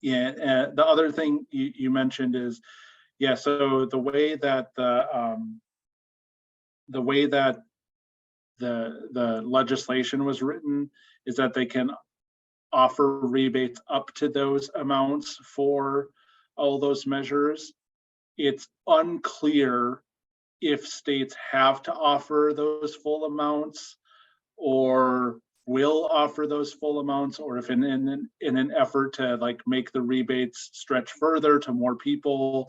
Yeah, the other thing you mentioned is, so the way that the legislation was written is that they can offer rebates up to those amounts for all those measures. It's unclear if states have to offer those full amounts or will offer those full amounts, or if in an effort to like make the rebates stretch further to more people,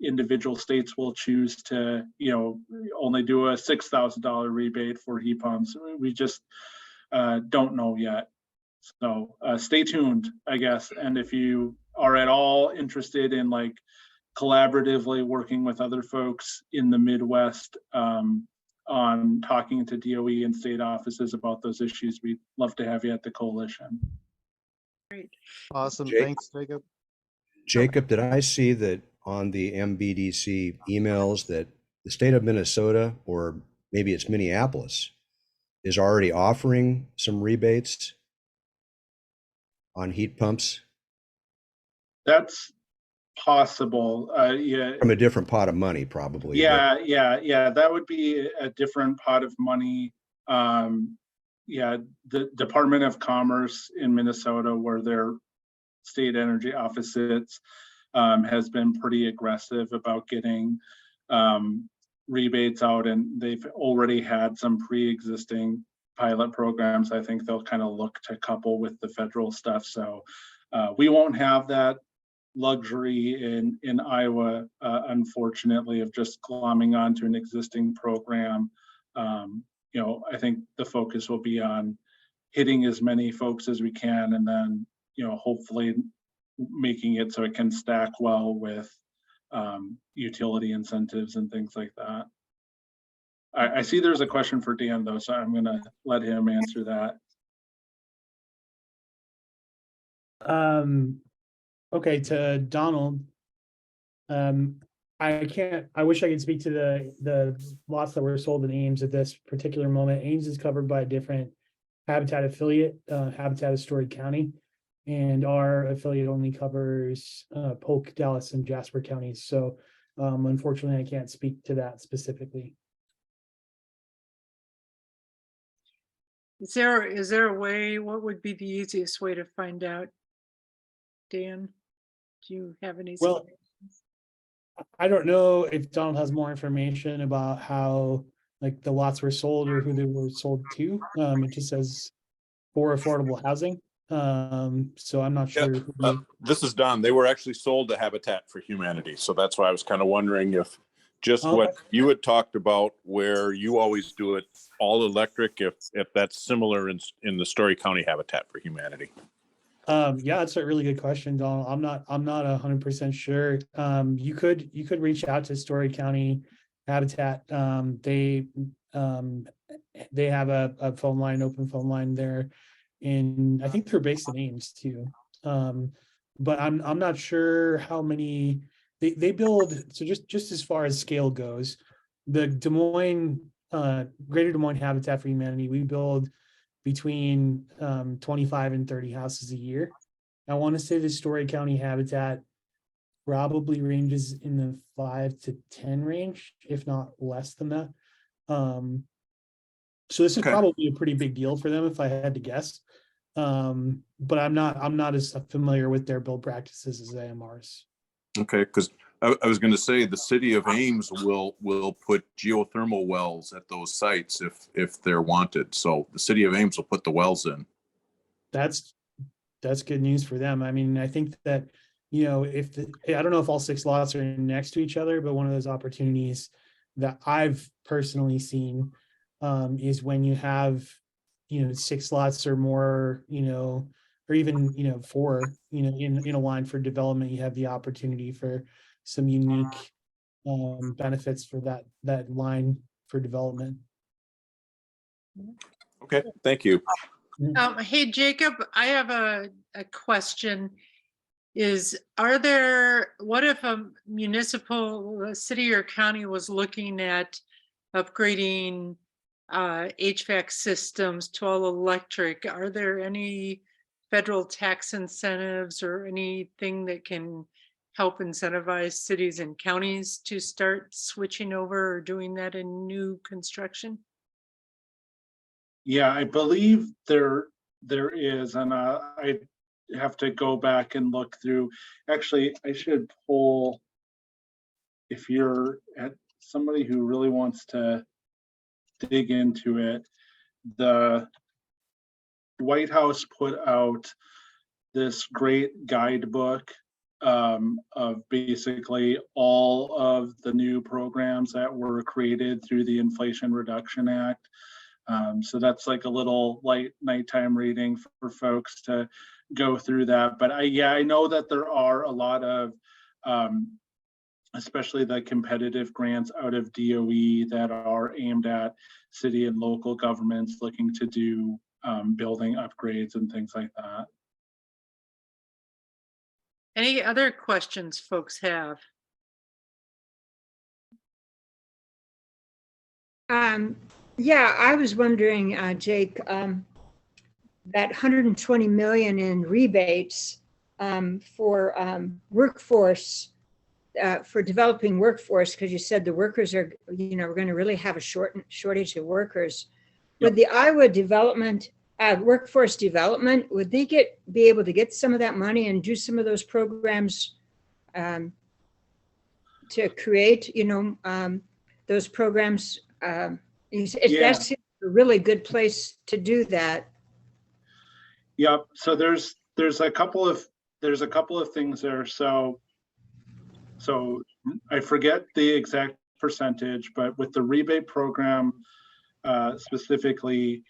individual states will choose to, only do a $6,000 rebate for heat pumps. We just don't know yet. So stay tuned, I guess. And if you are at all interested in like collaboratively working with other folks in the Midwest on talking to DOE and state offices about those issues, we'd love to have you at the coalition. Great. Awesome. Jake? Thanks, Jacob. Jacob, did I see that on the MBDC emails that the state of Minnesota, or maybe it's Minneapolis, is already offering some rebates on heat pumps That's possible. Yeah. from a different pot of money, probably? Yeah. That would be a different pot of money. The Department of Commerce in Minnesota, where their state energy office sits, has been pretty aggressive about getting rebates out, and they've already had some pre-existing pilot programs. I think they'll kind of look to couple with the federal stuff. So we won't have that luxury in Iowa, unfortunately, of just glomming onto an existing program. I think the focus will be on hitting as many folks as we can, and then hopefully making it so it can stack well with utility incentives and things like that. I see there's a question for Dan though, so I'm gonna let him answer that. Okay, to Donald. I can't, I wish I could speak to the lots that were sold in Ames at this particular moment. Ames is covered by a different Habitat affiliate, Habitat of Story County. And our affiliate only covers Polk, Dallas, and Jasper counties. So unfortunately, I can't speak to that specifically. Is there a way, what would be the easiest way to find out? Dan, do you have any? Well, I don't know if Donald has more information about how like the lots were sold or who they were sold to. It just says for affordable housing. So I'm not Yeah, sure. Who, this is Don. They were actually sold to Habitat for Humanity. So that's why I was kind of wondering if just what you had talked about, where you always do it all electric, if that's similar in the Story County Habitat for Humanity. Yeah, that's a really good question, Donald. I'm not 100% sure. You could reach out to Story County Habitat. They have a phone line, open phone line there, and I think they're based in Ames too. But I'm not sure how many they build. So just as far as scale goes, the Des Moines, Greater Des Moines Habitat for Humanity, we build between 25 and 30 houses a year. I want to say the Story County Habitat probably ranges in the 5 to 10 range, if not less than that. So this is probably a pretty big deal for them if I had to guess. But I'm not as familiar with their build practices as I am ours. Okay, because I was going to say the city of Ames will put geothermal wells at those sites if they're wanted. So the city of Ames will put the wells in. That's good news for them. I mean, I think that, you know, I don't know if all 6 lots are next to each other, but one of those opportunities that I've personally seen is when you have, you know, 6 lots or more, you know, or even, you know, 4, you know, in a line for development, you have the opportunity for some unique benefits for that line for development. Okay, thank you. Hey, Jacob, I have a question. What if a municipal city or county was looking at upgrading HVAC systems to all electric? Are there any federal tax incentives or anything that can help incentivize cities and counties to start switching over or doing that in new construction? Yeah, I believe there is, and I have to go back and look through. Actually, I should pull, if you're at somebody who really wants to dig into it, the White House put out this great guidebook of basically all of the new programs that were created through the Inflation Reduction Act. So that's like a little light nighttime reading for folks to go through that. But I know that there are a lot of, especially the competitive grants out of DOE that are aimed at city and local governments looking to do building upgrades and things like that. Any other questions folks have? Yeah, I was wondering, Jake, that 120 million in rebates for workforce, for developing workforce, because you said the workers are, you know, we're going to really have a shortage of workers. Yep. With the Iowa development, workforce development, would they be able to get some of that money and do some of those programs to create, you know, those programs? That's a really good place to do that. Yep. So there's a couple of things there. So I forget the exact percentage, but with the rebate program specifically,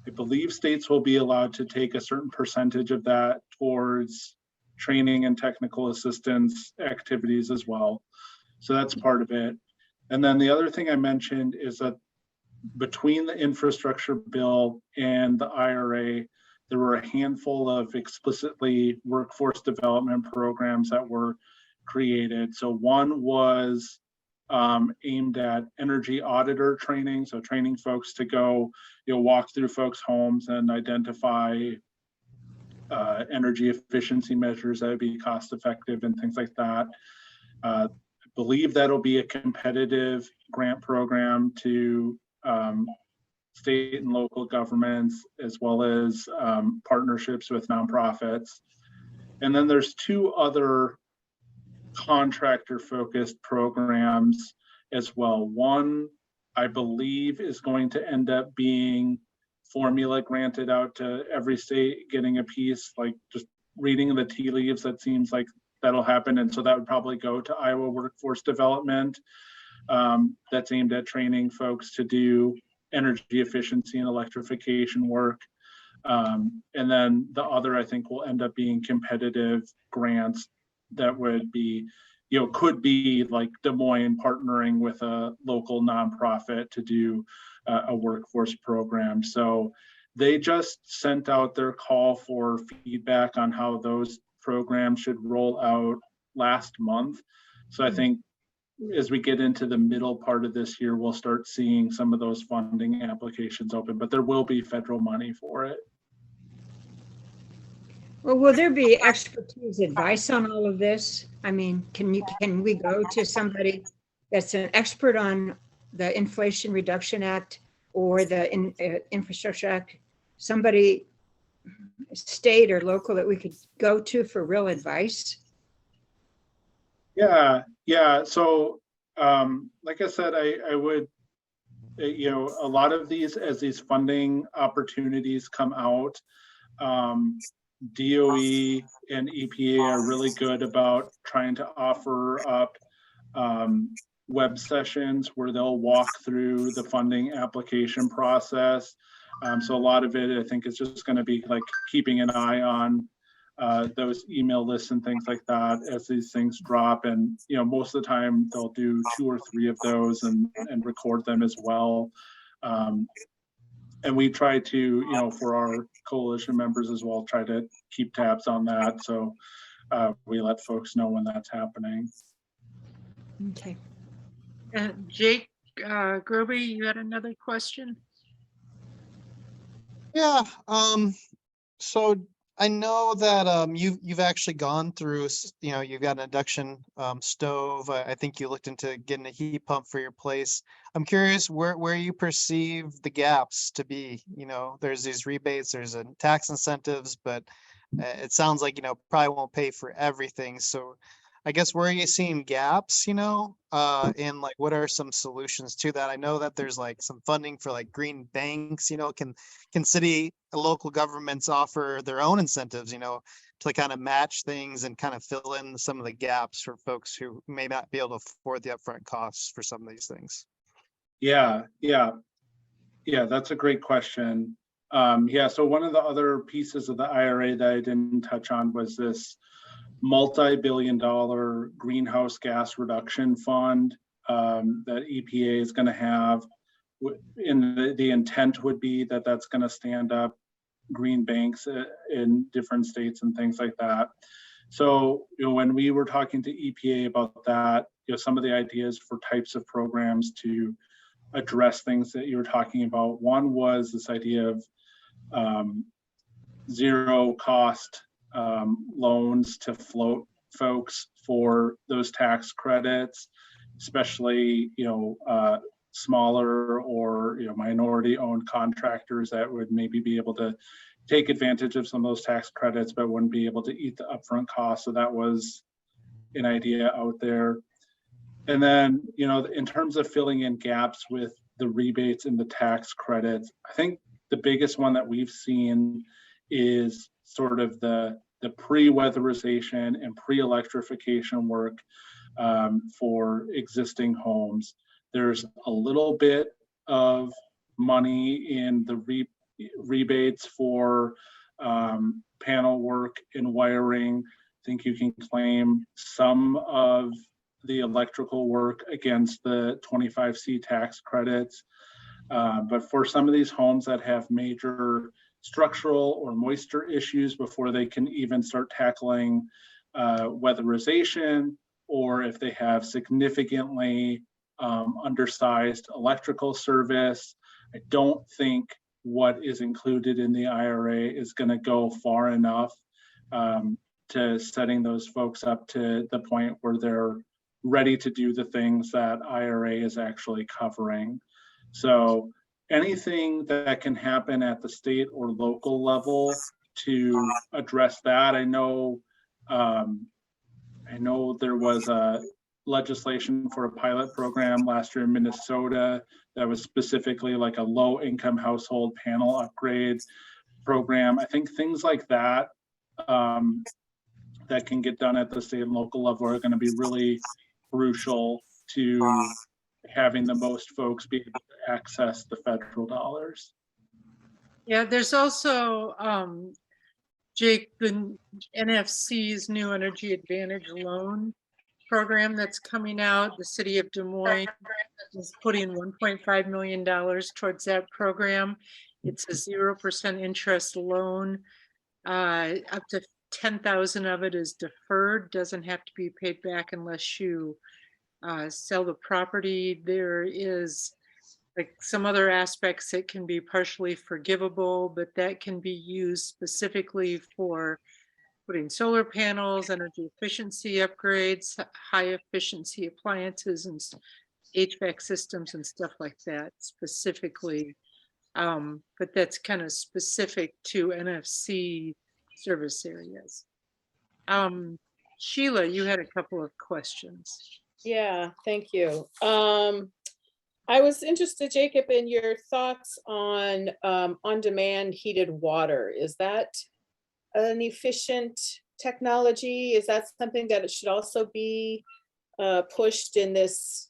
I believe states will be allowed to take a certain percentage of that towards training and technical assistance activities as well. So that's part of it. And then the other thing I mentioned is that between the infrastructure bill and the IRA, there were a handful of explicitly workforce development programs that were created. So one was aimed at energy auditor training, so training folks to go, walk through folks' homes and identify energy efficiency measures that would be cost effective and things like that. I believe that'll be a competitive grant program to state and local governments, as well as partnerships with nonprofits. And then there's two other contractor focused programs as well. One, I believe, is going to end up being formula granted out to every state, getting a piece. Like, just reading the tea leaves, that seems like that'll happen. And so that would probably go to Iowa Workforce Development. That's aimed at training folks to do energy efficiency and electrification work. And then the other, I think, will end up being competitive grants that would be, could be like Des Moines partnering with a local nonprofit to do a workforce program. So they just sent out their call for feedback on how those programs should roll out last month. So I think as we get into the middle part of this year, we'll start seeing some of those funding applications open, but there will be federal money for it. Well, will there be expertise advice on all of this? I mean, can we go to somebody that's an expert on the Inflation Reduction Act or the Infrastructure Act, somebody state or local that we could go to for real advice? Yeah. So, like I said, I would, a lot of these, as these funding opportunities come out, DOE and EPA are really good about trying to offer up web sessions where they'll walk through the funding application process. So a lot of it, I think, is just going to be like keeping an eye on those email lists and things like that as these things drop. And, most of the time they'll do 2 or 3 of those and record them as well. And we try to, for our coalition members as well, try to keep tabs on that. So we let folks know when that's happening. Okay. Jake Groby, you had another question? Yeah. So I know that you've actually gone through, you've got an induction stove. I think you looked into getting a heat pump for your place. I'm curious where you perceive the gaps to be. There's these rebates, there's tax incentives, but it sounds like probably won't pay for everything. So I guess where are you seeing gaps, and like what are some solutions to that? I know that there's like some funding for like green banks, can city local governments offer their own incentives, to kind of match things and kind of fill in some of the gaps for folks who may not be able to afford the upfront costs for some of these things? Yeah, that's a great question. So one of the other pieces of the IRA that I didn't touch on was this multi-billion-dollar greenhouse gas reduction fund that EPA is going to have. And the intent would be that that's going to stand up green banks in different states and things like that. So, when we were talking to EPA about that, some of the ideas for types of programs to address things that you were talking about. One was this idea of zero cost loans to float folks for those tax credits, especially smaller or minority owned contractors that would maybe be able to take advantage of some of those tax credits but wouldn't be able to eat the upfront costs. So that was an idea out there. And then in terms of filling in gaps with the rebates and the tax credits, I think the biggest one that we've seen is sort of the pre-weatherization and pre-electrification work for existing homes. There's a little bit of money in the rebates for panel work and wiring. I think you can claim some of the electrical work against the 25C tax credits. But for some of these homes that have major structural or moisture issues before they can even start tackling weatherization or if they have significantly undersized electrical service. I don't think what is included in the IRA is going to go far enough to setting those folks up to the point where they're ready to do the things that IRA is actually covering. So anything that can happen at the state or local level to address that. I know there was a legislation for a pilot program last year in Minnesota that was specifically like a low income household panel upgrade program. I think things like that that can get done at the state and local level are going to be really crucial to having the most folks be able to access the federal dollars. Yeah, there's also, Jake, the NFC's new Energy Advantage loan program that's coming out. The city of Des Moines is putting $1.5 million towards that program. It's a 0% interest loan. Up to 10,000 of it is deferred, doesn't have to be paid back unless you sell the property. There is like some other aspects that can be partially forgivable, but that can be used specifically for putting solar panels, energy efficiency upgrades, high efficiency appliances and HVAC systems and stuff like that specifically. But that's kind of specific to NFC service areas. Sheila, you had a couple of questions. Yeah, thank you. I was interested, Jacob, in your thoughts on on-demand heated water. Is that an efficient technology? Is that something that it should also be pushed in this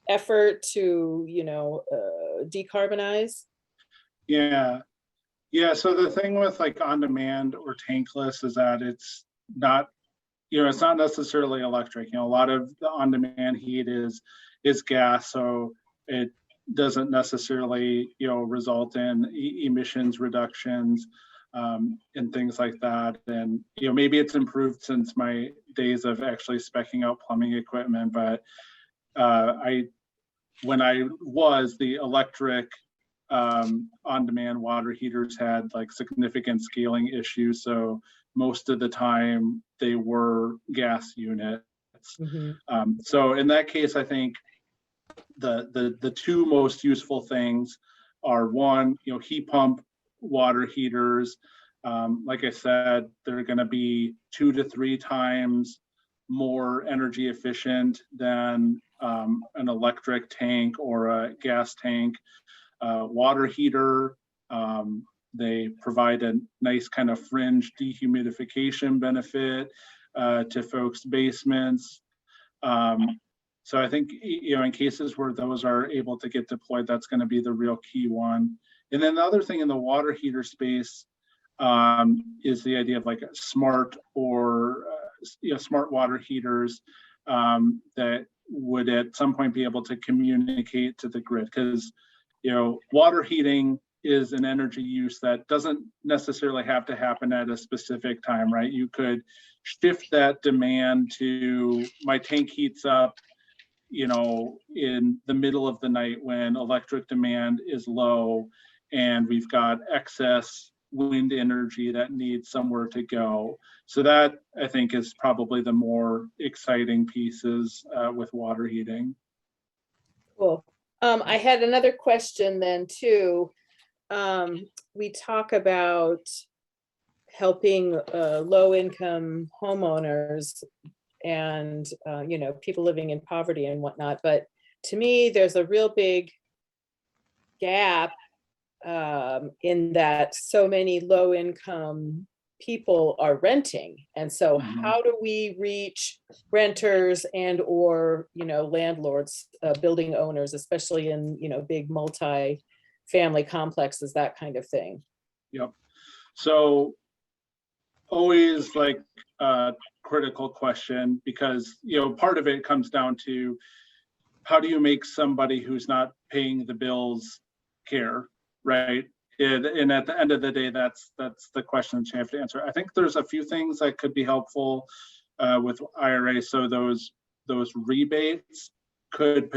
effort to, you know, decarbonize? Yeah. So the thing with like on-demand or tankless is that it's not, you know, it's not necessarily electric. You know, a lot of the on-demand heat is gas, so it doesn't necessarily, you know, result in emissions reductions and things like that. And, you know, maybe it's improved since my days of actually speccing out plumbing equipment, but when I was the electric on-demand water heaters had like significant scaling issues. So most of the time they were gas units. Mm-hmm. So in that case, I think the two most useful things are, one, you know, heat pump water heaters. Like I said, they're going to be 2 to 3 times more energy efficient than an electric tank or a gas tank water heater. They provide a nice kind of fringe dehumidification benefit to folks' basements. So I think, you know, in cases where those are able to get deployed, that's going to be the real key one. And then the other thing in the water heater space is the idea of like a smart or you know, smart water heaters that would at some point be able to communicate to the grid, because, you know, water heating is an energy use that doesn't necessarily have to happen at a specific time, right? You could shift that demand to, my tank heats up, you know, in the middle of the night when electric demand is low and we've got excess wind energy that needs somewhere to go. So that, I think, is probably the more exciting pieces with water heating. Cool. I had another question then too. We talk about helping low-income homeowners and you know, people living in poverty and whatnot, but to me, there's a real big gap in that so many low-income people are renting, and so how do we reach renters and or, you know, landlords, building owners, especially in, you know, big multi-family complexes, that kind of thing? Yep. So always like a critical question, because, you know, part of it comes down to how do you make somebody who's not paying the bills care, right? And at the end of the day, that's the question that you have to answer. I think there's a few things that could be helpful. with IRA. So those rebates could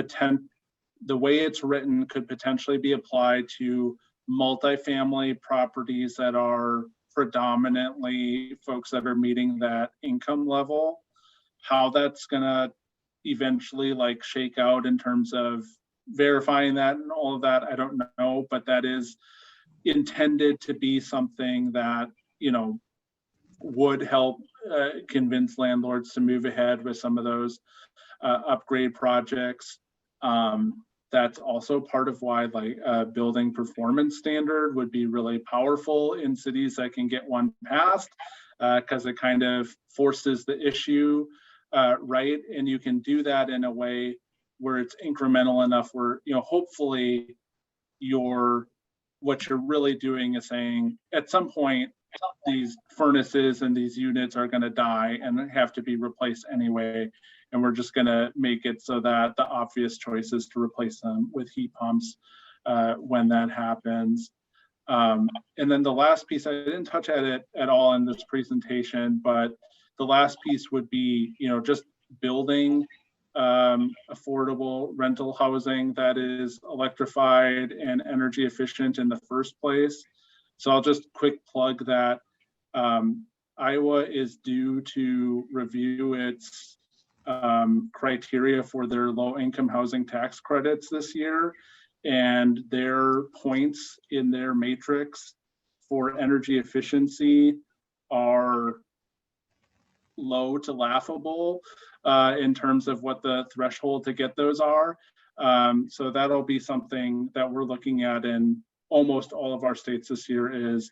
the way it's written could potentially be applied to multifamily properties that are predominantly folks that are meeting that income level. How that's gonna eventually like shake out in terms of verifying that and all of that, I don't know, but that is intended to be something that, you know, would help convince landlords to move ahead with some of those upgrade projects. That's also part of why like a building performance standard would be really powerful in cities that can get one passed, because it kind of forces the issue right, and you can do that in a way where it's incremental enough where, you know, hopefully what you're really doing is saying at some point these furnaces and these units are going to die and have to be replaced anyway, and we're just going to make it so that the obvious choice is to replace them with heat pumps when that happens. And then the last piece, I didn't touch at it at all in this presentation, but the last piece would be, you know, just building affordable rental housing that is electrified and energy efficient in the first place. So I'll just quick plug that Iowa is due to review its criteria for their low-income housing tax credits this year, and their points in their matrix for energy efficiency are low to laughable in terms of what the threshold to get those are. So that'll be something that we're looking at in almost all of our states this year, is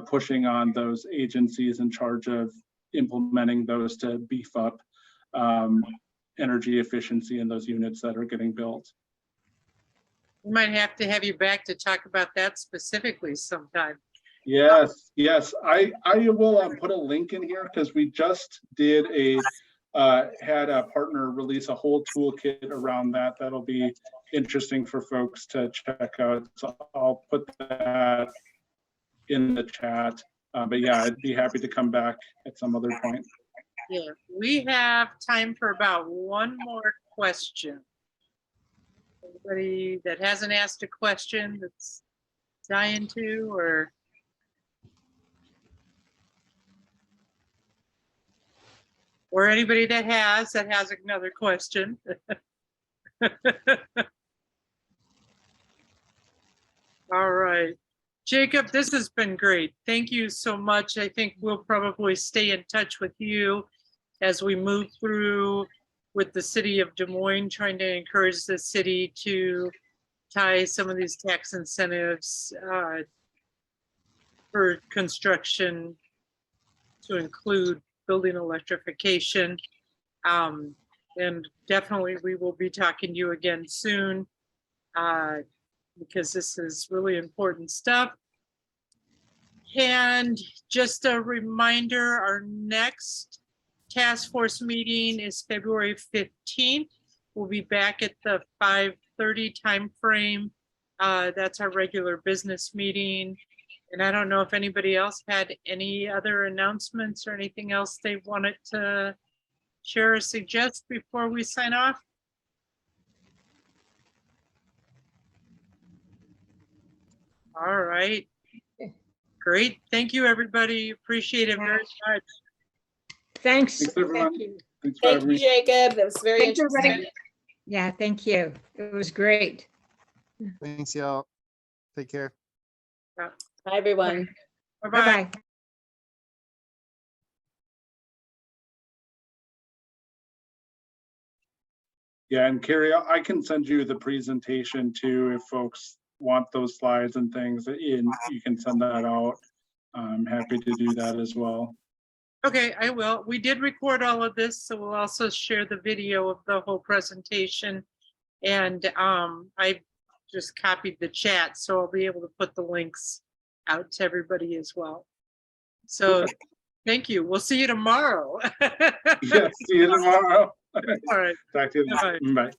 pushing on those agencies in charge of implementing those to beef up energy efficiency in those units that are getting built. We might have to have you back to talk about that specifically sometime. Yes, yes. I will put a link in here because we just did had a partner release a whole toolkit around that. That'll be interesting for folks to check out. So I'll put that in the chat. But yeah, I'd be happy to come back at some other point. Yeah, we have time for about one more question. Anybody that hasn't asked a question that's dying to, or anybody that has another question. All right, Jacob, this has been great. Thank you so much. I think we'll probably stay in touch with you as we move through with the city of Des Moines, trying to encourage the city to tie some of these tax incentives for construction to include building electrification. And definitely we will be talking to you again soon because this is really important stuff. And just a reminder, our next task force meeting is February 15th. We'll be back at the 5:30 time frame. That's our regular business meeting. And I don't know if anybody else had any other announcements or anything else they wanted to share or suggest before we sign off. All right. Great. Thank you, everybody. Appreciate it very much. Thanks. Thanks, everyone. Thank you. Thanks for Thank having you, me. Jacob. That was very Thanks, interesting. everybody. Yeah, thank you. It was great. Thanks, y'all. Take care. Bye, everyone. Bye-bye. Bye-bye. Yeah, and Carrie, I can send you the presentation too if folks want those slides and things. You can send that out. I'm happy to do that as well. Okay, I will. We did record all of this, so we'll also share the video of the whole presentation. And I just copied the chat, so I'll be able to put the links out to everybody as well. So thank you. We'll see you tomorrow. Yeah, see you tomorrow. All right. Talk to you then. Bye.